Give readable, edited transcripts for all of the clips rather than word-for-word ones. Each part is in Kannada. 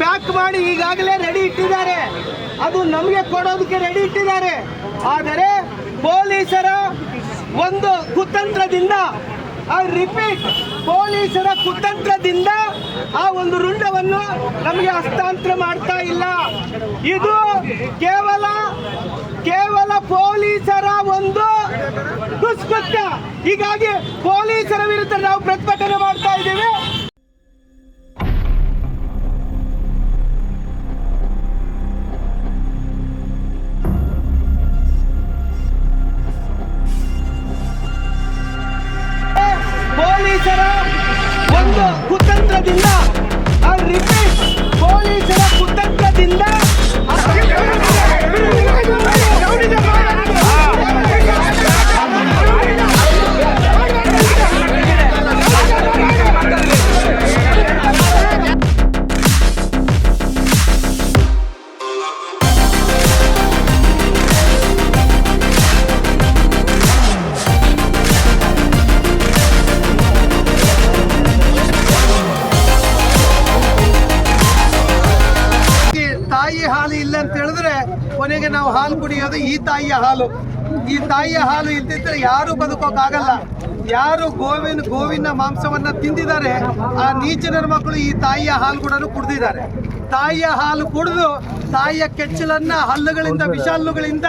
ಪ್ಯಾಕ್ ಮಾಡಿ ಈಗಾಗಲೇ ರೆಡಿ ಇಟ್ಟಿದ್ದಾರೆ. ಅದು ನಮಗೆ ಕೊಡೋದಕ್ಕೆ ರೆಡಿ ಇಟ್ಟಿದ್ದಾರೆ. ಆದರೆ ಪೊಲೀಸರ ಒಂದು ಕುತಂತ್ರದಿಂದ, ರಿಪೀಟ್, ಪೊಲೀಸರ ಕುತಂತ್ರದಿಂದ ಆ ಒಂದು ರುಂಡವನ್ನು ನಮಗೆ ಹಸ್ತಾಂತರ ಮಾಡ್ತಾ ಇಲ್ಲ. ಇದು ಕೇವಲ ಪೊಲೀಸರ ಒಂದು ದುಷ್ಕೃತ್ಯ. ಹೀಗಾಗಿ ಪೊಲೀಸರ ವಿರುದ್ಧ ನಾವು ಪ್ರತಿಭಟನೆ ಮಾಡ್ತಾ ಇದ್ದೀವಿ. ಪೊಲೀಸರ ಒಂದು ಕುತಂತ್ರದಿಂದ, ರಿಪೀಟ್, ಪೊಲೀಸರ ಕುತಂತ್ರದಿಂದ ತಾಯಿ ಹಾಲು ಇಲ್ಲ ಅಂತ ಹೇಳಿದ್ರೆ ಕೊನೆಗೆ ನಾವು ಹಾಲು ಕುಡಿಯೋದು ಈ ತಾಯಿಯ ಹಾಲು. ಈ ತಾಯಿಯ ಹಾಲು ಇಲ್ದಿದ್ರೆ ಯಾರು ಬದುಕೋಕ್ಕಾಗಲ್ಲ. ಯಾರು ಗೋವಿನ ಮಾಂಸವನ್ನ ತಿಂದಿದ್ದಾರೆ ಆ ನೀಚನ ಮಕ್ಕಳು ಈ ತಾಯಿಯ ಹಾಲು ಕೂಡ ಕುಡಿದಿದ್ದಾರೆ. ತಾಯಿಯ ಹಾಲು ಕುಡಿದು ತಾಯಿಯ ಕೆಚ್ಚಲನ್ನ ಹಲ್ಲುಗಳಿಂದ, ವಿಷಹಲ್ಲುಗಳಿಂದ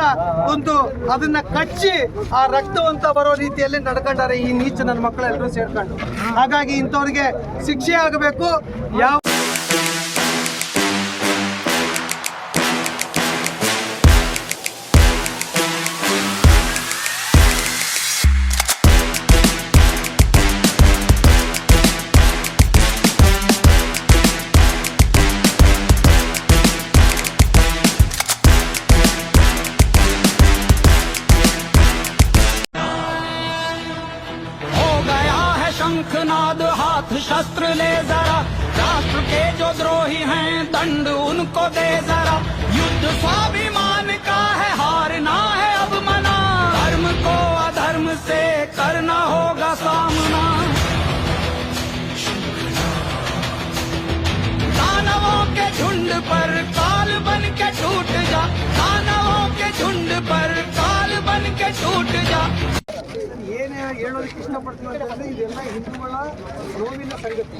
ಅದನ್ನ ಕಚ್ಚಿ ಆ ರಕ್ತವಂತ ಬರೋ ರೀತಿಯಲ್ಲಿ ನಡ್ಕೊಂಡಾರೆ ಈ ನೀಚ ನನ್ನ ಮಕ್ಕಳೆಲ್ಲರೂ ಸೇರ್ಕೊಂಡು. ಹಾಗಾಗಿ ಇಂಥವ್ರಿಗೆ ಶಿಕ್ಷೆ ಆಗಬೇಕು. ಯಾವ शंखनाद हाथ शस्त्र ले जरा, राष्ट्र के जो द्रोही हैं दंड उनको दे जरा। युद्ध स्वाभिमान का है, हारना है अब मना, धर्म को अधर्म से करना होगा सामना। दानवों के झुंड पर काल बन के टूट जा, दानवों के झुंड पर काल बन के टूट जा। ಏನೇ ಹೇಳೋದಕ್ಕೆ ಇಷ್ಟಪಡ್ತೀವಿ ಅಂತಂದ್ರೆ ಇದೆಲ್ಲ ಹಿಂದೂಗಳ ನೋವಿನ ಸಂಗತಿ.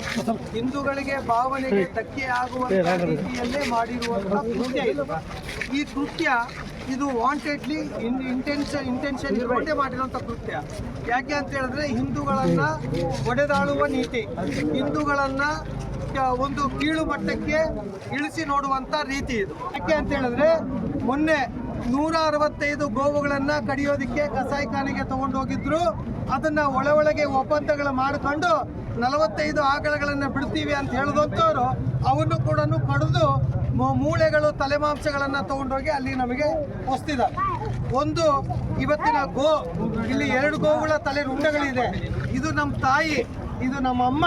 ಹಿಂದೂಗಳಿಗೆ ಭಾವನೆಗೆ ಧಕ್ಕೆ ಆಗುವಂತಹ ರೀತಿಯಲ್ಲೇ ಮಾಡಿರುವಂತಹ ಕೃತ್ಯ ಇದು. ಈ ಕೃತ್ಯ ಇದು ವಾಂಟೆಡ್ಲಿ ಇಂಟೆನ್ಷನ್ ಇರುವಂತೆ ಮಾಡಿರುವಂಥ ಕೃತ್ಯ. ಯಾಕೆ ಅಂತ ಹೇಳಿದ್ರೆ ಹಿಂದೂಗಳನ್ನ ಒಡೆದಾಳುವ ನೀತಿ, ಹಿಂದೂಗಳನ್ನ ಒಂದು ಕೀಳು ಮಟ್ಟಕ್ಕೆ ಇಳಿಸಿ ನೋಡುವಂತ ರೀತಿ ಇದು. ಯಾಕೆ ಅಂತ ಹೇಳಿದ್ರೆ ಮೊನ್ನೆ 165 ಗೋವುಗಳನ್ನ ಕಡಿಯೋದಿಕ್ಕೆ ಕಸಾಯಿಖಾನೆಗೆ ತಗೊಂಡು ಹೋಗಿದ್ರು. ಅದನ್ನ ಒಳಗೆ ಒಪ್ಪಂದಗಳು ಮಾಡಿಕೊಂಡು 45 ಆಕಳಗಳನ್ನ ಬಿಡ್ತೀವಿ ಅಂತ ಹೇಳಿದಂಥವ್ರು ಅವನ್ನು ಕೂಡ ಕಡಿದು ಮೂಳೆಗಳು, ತಲೆಮಾಂಸಗಳನ್ನ ತಗೊಂಡೋಗಿ ಅಲ್ಲಿ ನಮಗೆ ಹೊಸ್ತಿದ್ದಾರೆ. ಒಂದು ಇವತ್ತಿನ ಇಲ್ಲಿ 2 ಗೋವುಗಳ ತಲೆ ರುಂಡಗಳಿದೆ. ಇದು ನಮ್ಮ ತಾಯಿ, ಇದು ನಮ್ಮ ಅಮ್ಮ.